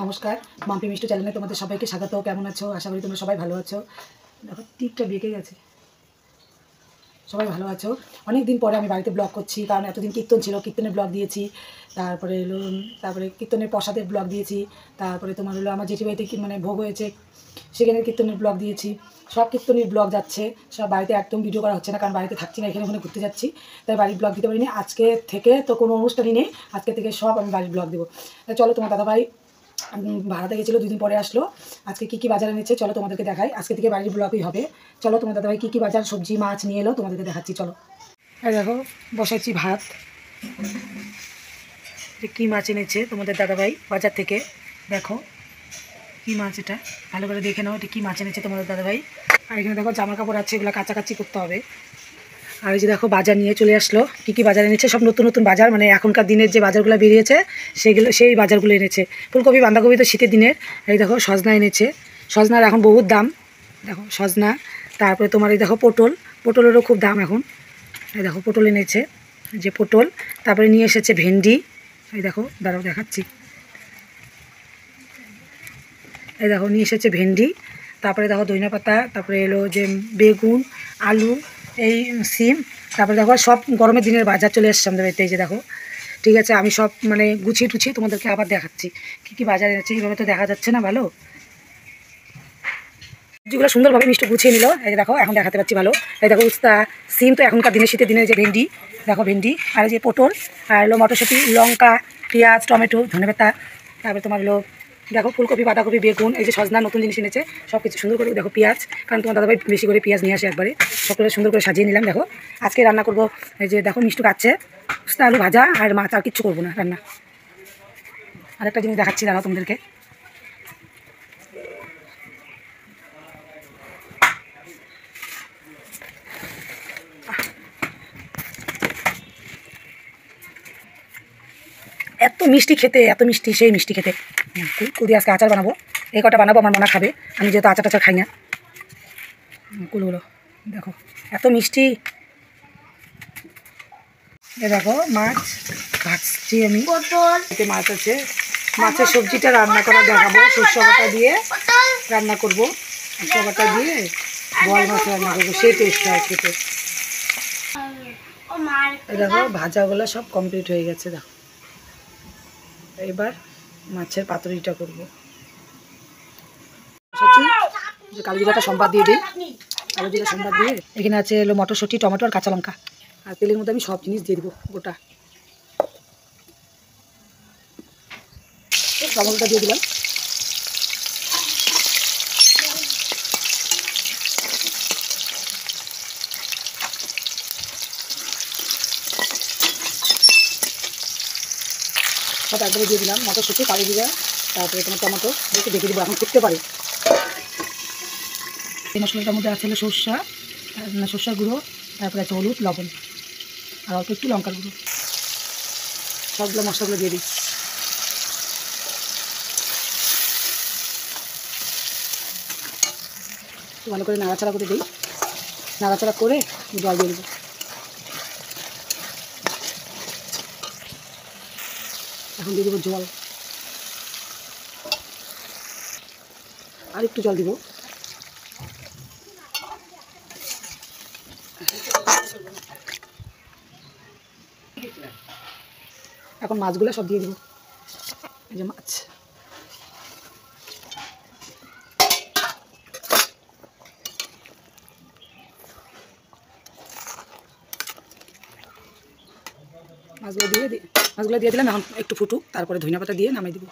নমস্কার, মাম্পি মিষ্টি চ্যানেলে তোমাদের সবাইকে স্বাগত। কেমন আছো? আশা করি তোমরা সবাই ভালো আছো। দেখো টিপটা বেঁকে গেছে। সবাই ভালো আছো? অনেক দিন পরে আমি বাড়িতে ব্লগ করছি, কারণ এতদিন কীর্তন ছিল, কীর্তনের ব্লগ দিয়েছি। তারপরে কীর্তনের প্রসাদের ব্লগ দিয়েছি। তারপরে তোমার হলো আমার জেঠি বাড়িতে মানে ভোগ হয়েছে, সেখানে কীর্তনের ব্লগ দিয়েছি। সব কীর্তনের ব্লগ যাচ্ছে, সব বাড়িতে একদম ভিডিও করা হচ্ছে না, কারণ বাড়িতে থাকছি না, এখানে ওখানে ঘুরতে যাচ্ছি, তাই বাড়ির ব্লগ দিতে পারিনি। আজকে থেকে তো কোনো অনুষ্ঠানই নেই, আজকে থেকে সব আমি বাড়ির ব্লগ দেবো। চলো, তোমার দাদাভাই ভাড়াতে গেছিলো, 2 দিন পরে আসলো। আজকে কী কী বাজার এনেছে চলো তোমাদেরকে দেখাই। আজকে থেকে বাড়ির ব্লগই হবে। চলো, তোমার দাদাভাই কী কী বাজার সবজি মাছ নিয়ে এলো তোমাদেরকে দেখাচ্ছি। চলো, এই দেখো বসাচ্ছি ভাত। কী মাছ এনেছে তোমাদের দাদাভাই বাজার থেকে, দেখো কী মাছ, এটা ভালো করে দেখে নাও, এটা কী মাছ এনেছে তোমাদের দাদাভাই। আর এখানে দেখো জামা কাপড় আছে, এগুলো কাচাকাচি করতে হবে। আর এই যে দেখো বাজার নিয়ে চলে আসলো, কী কী বাজার এনেছে, সব নতুন নতুন বাজার, মানে এখনকার দিনের যে বাজারগুলো বেরিয়েছে সেই বাজারগুলো এনেছে। ফুলকপি বাঁধাকপি তো শীতের দিনের। এই দেখো সজনা এনেছে, সজনার এখন বহুত দাম, দেখো সজনা। তারপরে তোমার এই দেখো পটলেরও খুব দাম এখন। এই দেখো পটল এনেছে, যে পটল। তারপরে নিয়ে এসেছে ভেন্ডি, এই দেখো দাঁড়াও দেখাচ্ছি। এই দেখো নিয়ে এসেছে ভেন্ডি। তারপরে দেখো ধনিয়া পাতা, তারপরে এলো যে বেগুন, আলু, এই সিম। তারপরে দেখো সব গরমের দিনের বাজার চলে এসছে আমাদের বাড়িতে। এই যে দেখো, ঠিক আছে, আমি সব মানে গুছিয়ে টুছিয়ে তোমাদেরকে আবার দেখাচ্ছি কী কী বাজার এনেছে। এইভাবে তো দেখা যাচ্ছে না ভালো, যেগুলো সুন্দরভাবে মিষ্টি গুছিয়ে নিল। এই যে দেখো এখন দেখাতে পাচ্ছি ভালো। এই দেখো উস্তা, সিম তো এখনকার দিনে শীতের দিনে, যে ভেন্ডি, দেখো ভেন্ডি, আর এই যে পটল, আর এলো মটরশুঁটি, লঙ্কা, পেঁয়াজ, টমেটো, ধনেপাতা। তারপরে তোমার হলো দেখো ফুলকপি বাঁধাকপি বেগুন, এই যে সজনা নতুন জিনিস এনেছে, সব কিছু সুন্দর করে। দেখো পেঁয়াজ, কারণ তোমার দাদাভাই বেশি করে পেঁয়াজ নিয়ে আসে একবারে, সকলে সুন্দর করে সাজিয়ে নিলাম। দেখো আজকে রান্না করবো, এই যে দেখো মিষ্টি কাটছে, উস্তা আলু ভাজা আর মাছ, আর কিচ্ছু করবো না রান্না। আরেকটা জিনিস দেখাচ্ছি দাঁড়াও তোমাদেরকে। এত মিষ্টি খেতে, এত মিষ্টি, সেই মিষ্টি খেতে। কুল দিয়ে আজকে আচার বানাবো, এই কটা বানাবো, আমার মনে খাবে, আমি যেহেতু আচার টাচার খাই না। কুলগুলো দেখো এত মিষ্টি। এ দেখো মাছ ভাজছি আমি, এতে মাছ আছে। মাছের সবজিটা রান্না করা দেখাবো, সরষে বাটা দিয়ে রান্না করবো, সরষে বাটা দিয়ে বল মাছ রান্না করবো, সেই টেস্ট হয় খেতে। দেখো ভাজাগুলো সব কমপ্লিট হয়ে গেছে। দেখো এবার মাছের পাতুরিটা করবো। যে কালো জিরাটা সম্বাদ দিয়ে দিই, কালো জিরা সম্বাদ দিয়ে এখানে আছে এলো মটরশুঁটি, টমেটো আর কাঁচা লঙ্কা। আর তেলের মধ্যে আমি সব জিনিস দিয়ে দেবো গোটা। টমেটোটা দিয়ে দিলাম। সব একবারে দিয়ে দিলাম, মটরশুঁটি, কালো জিরা, তারপরে তোমার টমেটো দেখে দেখে দেবো, এখন ফুটতে পারে। এই মশলাটার মধ্যে আছে হলো সর্ষার গুঁড়ো, তারপরে আছে হলুদ, লবণ, আর অল্প একটু লঙ্কার গুঁড়ো। সবগুলো মশলাগুলো দিয়ে দিই। ভালো করে নাড়াচাড়া করে দিই, নাড়াচাড়া করে জল দিয়ে দেবো। এখন দিয়ে দেবো জল, আর একটু জল দিব। এখন মাছগুলো সব দিয়ে দিব। এই যে মাছ, মাছগুলো দিয়ে দিলাম। এখন একটু ফুটুক, তারপরে ধনিয়া পাতা দিয়ে নামিয়ে দিব।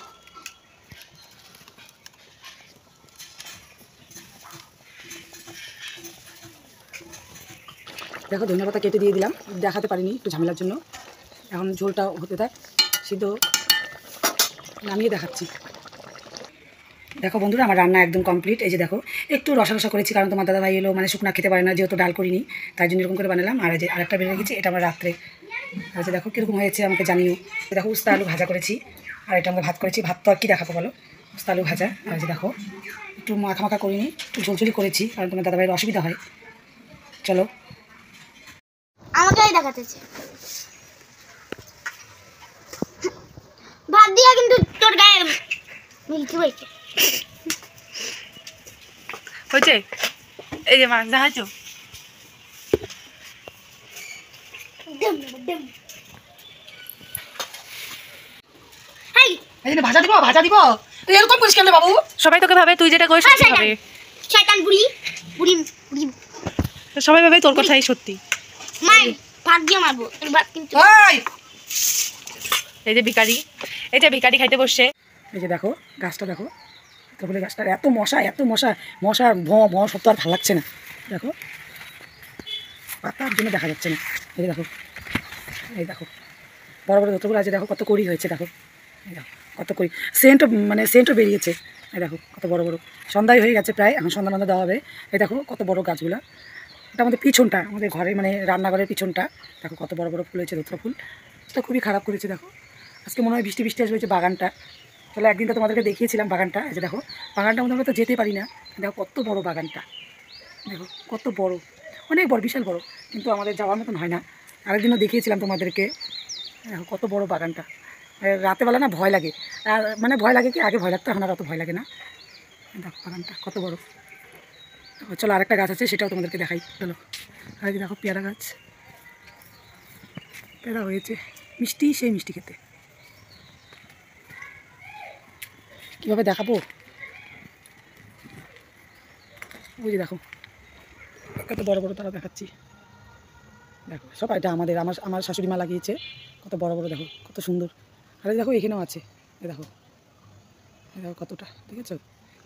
দেখো ধনিয়া পাতা কেটে দিয়ে দিলাম, দেখাতে পারিনি একটু ঝামেলার জন্য। এখন ঝোলটা হতে থাক, সিদ্ধ নামিয়ে দেখাচ্ছি। দেখো বন্ধুরা, আমার রান্না একদম কমপ্লিট। এই যে দেখো একটু রসা রসা করেছি, কারণ তোমার দাদাভাই এলো, মানে শুকনা খেতে পারে না, যেহেতু ডাল করিনি, তাই জন্য এরকম করে বানালাম। আর এই যে আরেকটা বেরিয়ে গেছি, এটা আমার রাত্রে। আর যে দেখো কীরকম হয়েছে আমাকে জানিও। দেখো উস্তা আলু ভাজা করেছি, আর এটা আমরা ভাত করেছি। ভাত তো আর কী দেখাবো বলো, উস্তা আলু ভাজা। আর যে দেখো একটু মাখা মাখা করিনি, একটু ঝোলঝুলি করেছি, কারণ তোমার দাদাভাইয়ের অসুবিধা হয়। চলো, আমাকেই দেখাতেছে ভাত দিয়া, কিন্তু তোর গায়ে মিলতে হয়েছে হয়েছে এই যে মাছ দেখাচ্ছো ডম ডম হাই এই যে ভাজা দিব তুই এরকম করিস কেন রে বাবু? সবাই তোকে ভাবে তুই যেটা করিস সত্যি ভাবে শয়তান বুড়ি বুড়ি বুড়ি সবাই ভাবে তোর কথাই সত্যি মার ভাত দিয়ে মারবো এবার কিন্তু এই এই যে ভিখারি খাইতে বসছে এই যে দেখো গাছটা দেখো, তারপরে গাছটার এত মশা ভ সব তো আর ভালো লাগছে না। দেখো পাতার জন্য দেখা যাচ্ছে না। এই দেখো বড় বড় যতগুলো আছে দেখো, কত কড়ি হয়েছে দেখো। এই দেখো কত কড়ি, সেন্টও বেরিয়েছে। এই দেখো কত বড় বড়, সন্ধ্যায় হয়ে গেছে প্রায়, এখন সন্ধ্যা দেওয়া হবে। এই দেখো কত বড় গাছগুলো, এটা আমাদের পিছনটা, আমাদের ঘরের মানে রান্নাঘরের পিছনটা। দেখো কত বড় বড় ফুল হয়েছে, ধুতরা ফুল। তো খুবই খারাপ করেছে দেখো, আজকে মনে হয় বৃষ্টি আসবে হয়েছে বাগানটা। তাহলে একদিন তো তোমাদেরকে দেখিয়েছিলাম বাগানটা। এই যে দেখো বাগানটার মধ্যে আমরা তো যেতে পারি না। দেখো কত বড় বাগানটা, দেখো কত বড়, অনেক বড়, বিশাল বড়, কিন্তু আমাদের যাওয়ার মতন হয় না। আরেকদিনও দেখিয়েছিলাম তোমাদেরকে। দেখো কত বড় বাগানটা। রাতেবেলা না ভয় লাগে, আর মানে ভয় লাগে কি, আগে ভয় লাগতো, এখন আর অত ভয় লাগে না। দেখো বাগানটা কত বড়। চলো আরেকটা গাছ আছে, সেটাও তোমাদেরকে দেখাই। চলো আর এই দেখো পেয়ারা গাছ, পেয়ারা হয়েছে মিষ্টি, সেই মিষ্টি খেতে। কীভাবে দেখাবো, ওই যে দেখো কত বড় বড় তারা দেখাচ্ছি। দেখো সব এটা আমার শাশুড়ি মা লাগিয়েছে, কত বড় বড় দেখো কত সুন্দর। আর এই দেখো এখানেও আছে, এই দেখো কতটা, ঠিক আছে,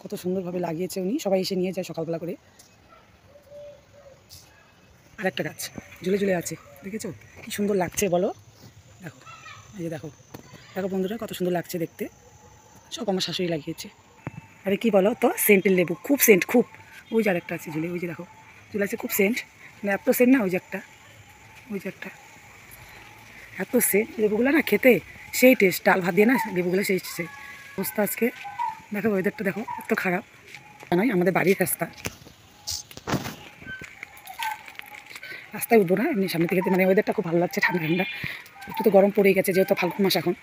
কত সুন্দরভাবে লাগিয়েছে উনি, সবাই এসে নিয়ে যায় সকালবেলা করে। আরেকটা গাছ ঝুলে আছে, দেখেছো কি সুন্দর লাগছে বলো। দেখো এই যে দেখো বন্ধুরা কত সুন্দর লাগছে দেখতে, সব আমার শাশুড়ি লাগিয়েছে। আরে কি বলো তো, সেন্টের লেবু, খুব সেন্ট, খুব। ওই যে আরেকটা আছে ঝুলে, ওই যে দেখো ঝুলে আছে, খুব সেন্ট, মানে এত সেন্ট না, ওই যে একটা এত সেন্ট লেবুগুলো না, খেতে সেই টেস্ট, ডাল ভাত দিয়ে না লেবুগুলো সেই অবস্থা আজকে। দেখো ওয়েদারটা দেখো এত খারাপ নয়, আমাদের বাড়ির রাস্তায় উঠবো না, এমনি সামনে থেকে, মানে ওয়েদারটা খুব ভালো লাগছে, ঠান্ডা ঠান্ডা, একটু তো গরম পড়ে গেছে যেহেতু ফাল্গুন মাস এখন।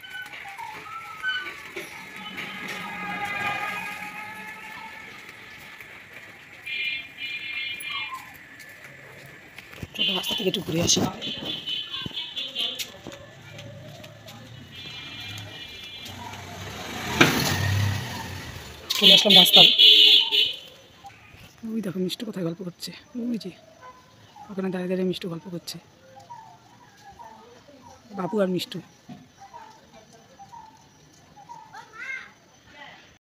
রাস্তা থেকে একটু ঘুরে আসি। চলে আসলাম রাস্তায়। ওই দেখো মিষ্টু কোথায় গল্প করছে, ওই যে ওখানে দাঁড়িয়ে মিষ্টু গল্প করছে, বাবু আর মিষ্টু।